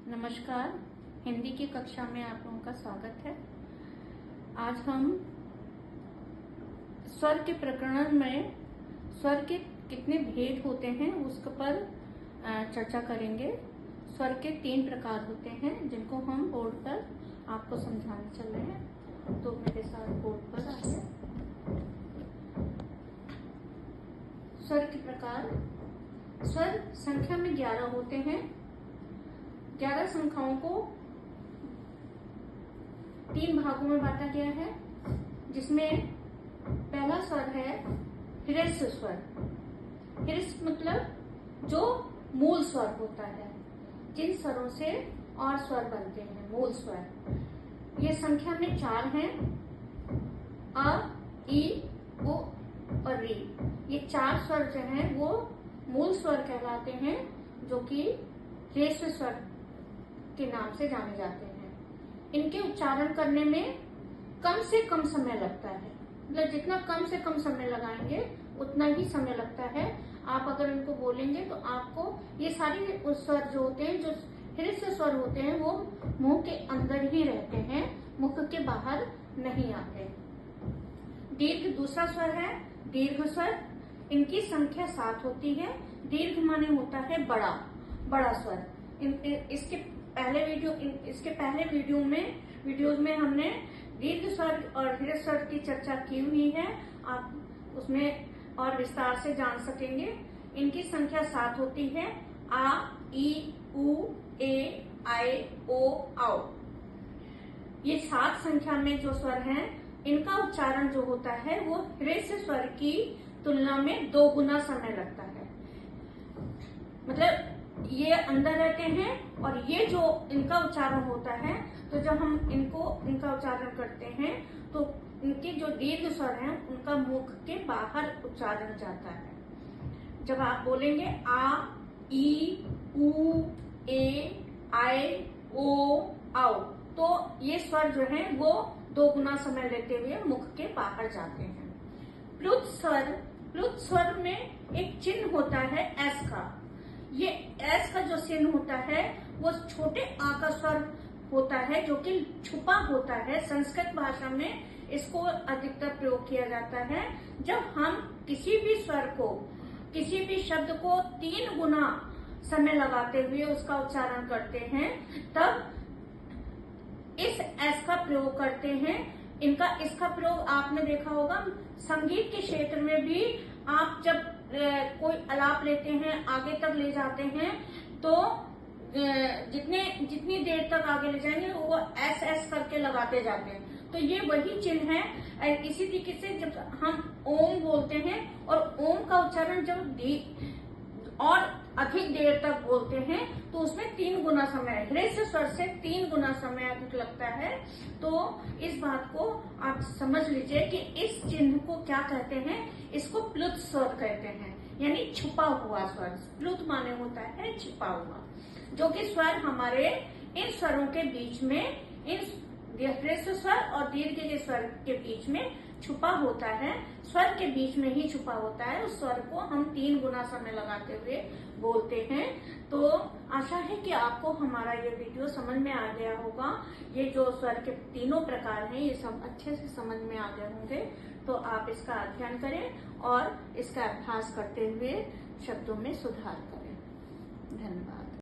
नमस्कार। हिंदी की कक्षा में आप लोगों का स्वागत है। आज हम स्वर के प्रकरण में स्वर के कितने भेद होते हैं उसके पर चर्चा करेंगे। स्वर के 3 प्रकार होते हैं जिनको हम बोर्ड पर आपको समझाने चल रहे हैं, तो मेरे साथ बोर्ड पर आइए। स्वर के प्रकार। स्वर संख्या में 11 होते हैं। 11 संख्याओं को 3 भागों में बांटा गया है, जिसमें पहला स्वर है ह्रस्व स्वर। ह्रस्व मतलब जो मूल स्वर होता है, जिन स्वरों से और स्वर बनते हैं, मूल स्वर। ये संख्या में 4 हैं, अ, ई, उ और री। ये 4 स्वर जो हैं वो मूल स्वर कहलाते हैं, जो कि ह्रस्व स्वर के नाम से जाने जाते हैं। इनके उच्चारण करने में कम से कम समय लगता है, मतलब जितना कम से कम समय लगाएंगे उतना ही समय लगता है। आप अगर इनको बोलेंगे तो आपको ये सारे स्वर जो होते हैं, जो ह्रस्व स्वर होते हैं, वो मुंह के अंदर ही रहते हैं, मुख के बाहर नहीं आते। दीर्घ दूसरा स्वर है, दीर्घ स्वर। इनकी संख्या 7 होती है। दीर्घ माने होता है बड़ा स्वर। इसके पहले वीडियोज में हमने दीर्घ स्वर और ह्रस्व स्वर की चर्चा की हुई है, आप उसमें और विस्तार से जान सकेंगे। इनकी संख्या 7 होती है। आ, ई, उ, ए, आए, ओ, आओ। ये 7 संख्या में जो स्वर हैं, इनका उच्चारण जो होता है वो ह्रस्व स्वर की तुलना में 2 गुना समय लगता है। मतलब ये अंदर रहते हैं और ये जो इनका उच्चारण होता है, तो जब हम इनका उच्चारण करते हैं तो इनके जो दीर्घ स्वर हैं उनका मुख के बाहर उच्चारण जाता है। जब आप बोलेंगे आ, ई, उ, ए, आए, ओ, आओ, तो ये स्वर जो है वो 2 गुना समय लेते हुए मुख के बाहर जाते हैं। प्लुत स्वर में एक चिन्ह होता है एस का। ये एस का जो चिन्ह होता है वो छोटे आ का स्वर होता है, जो कि छुपा होता है। संस्कृत भाषा में इसको अधिकतर प्रयोग किया जाता है। जब हम किसी भी स्वर को, किसी भी शब्द को 3 गुना समय लगाते हुए उसका उच्चारण करते हैं, तब इस एस का प्रयोग करते हैं। इसका प्रयोग आपने देखा होगा संगीत के क्षेत्र में भी। आप जब कोई आलाप लेते हैं, आगे तक ले जाते हैं, तो जितनी देर तक आगे ले जाएंगे वो एस एस करके लगाते जाते हैं। तो ये वही चिन्ह है। इसी तरीके से जब हम ओम बोलते हैं और ओम का उच्चारण जब और अधिक देर तक बोलते हैं, तो उसमें 3 गुना समय, ह्रस्व स्वर से 3 गुना समय अधिक लगता है। तो इस बात को आप समझ लीजिए कि इस चिन्ह को क्या कहते हैं। इसको प्लुत स्वर कहते हैं, यानी छुपा हुआ स्वर। प्लुत माने होता है छिपा हुआ, जो कि स्वर हमारे इन स्वरों के बीच में, इन ह्रस्व स्वर और दीर्घ स्वर के बीच में छुपा होता है। स्वर के बीच में ही छुपा होता है। उस स्वर को हम 3 गुना समय लगाते हुए बोलते हैं। तो आशा है कि आपको हमारा ये वीडियो समझ में आ गया होगा। ये जो स्वर के 3 प्रकार हैं, ये सब अच्छे से समझ में आ गए होंगे। तो आप इसका अध्ययन करें और इसका अभ्यास करते हुए शब्दों में सुधार करें। धन्यवाद।